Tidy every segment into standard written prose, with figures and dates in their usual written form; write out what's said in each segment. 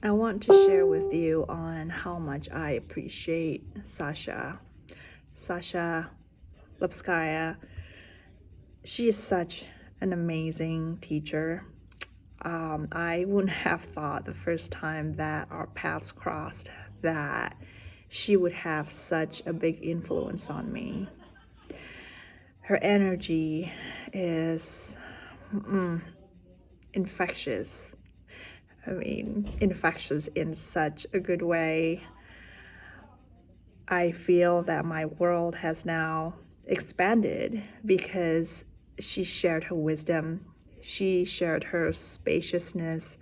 I want to share with you on how much I appreciate Sasha Lipskaia. She is such an amazing teacher. I wouldn't have thought the first time that our paths crossed that she would have such a big influence on me. Her energy is infectious. Infectious in such a good way. I feel that my world has now expanded because she shared her wisdom, she shared her spaciousness,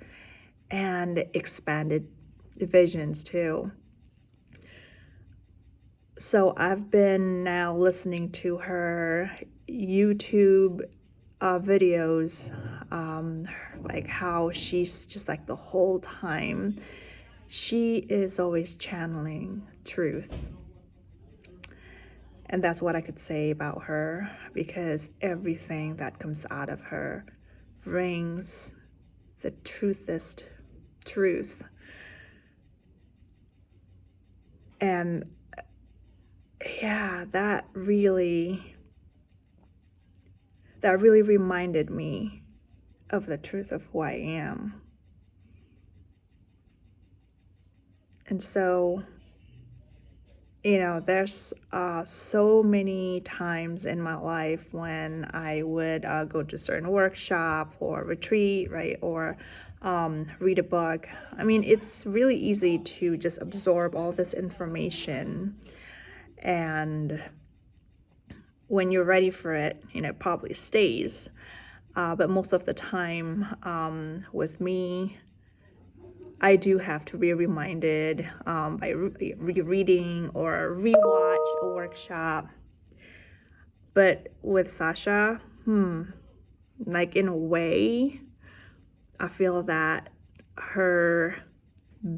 and expanded visions too. So I've been now listening to her YouTube videos, like how she's just like the whole time, she is always channeling truth. And that's what I could say about her, because everything that comes out of her brings the truthest truth. And yeah, that really reminded me of the truth of who I am. And so, there's so many times in my life when I would go to a certain workshop or retreat, right, or read a book. I mean, it's really easy to just absorb all this information, and when you're ready for it, it probably stays. But most of the time, with me, I do have to be reminded by rereading or rewatch a workshop. But with Sasha, like in a way, I feel that her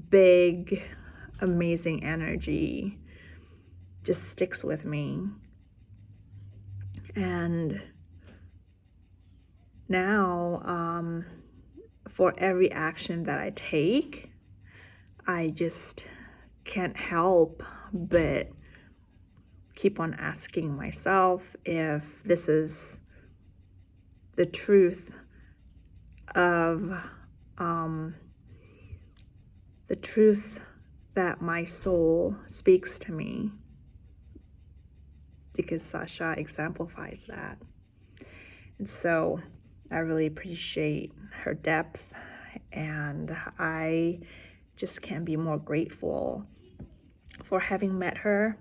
big, amazing energy just sticks with me. And now, for every action that I take, I just can't help but keep on asking myself if this is the truth of the truth that my soul speaks to me, because Sasha exemplifies that. And so I really appreciate her depth, and I just can't be more grateful for having met her,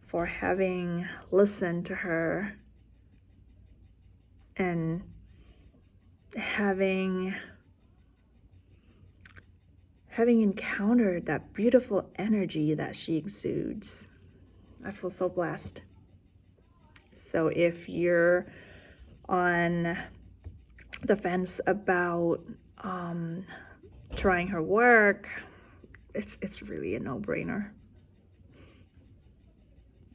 for having listened to her, and having encountered that beautiful energy that she exudes. I feel so blessed. So if you're on the fence about trying her work, it's really a no-brainer.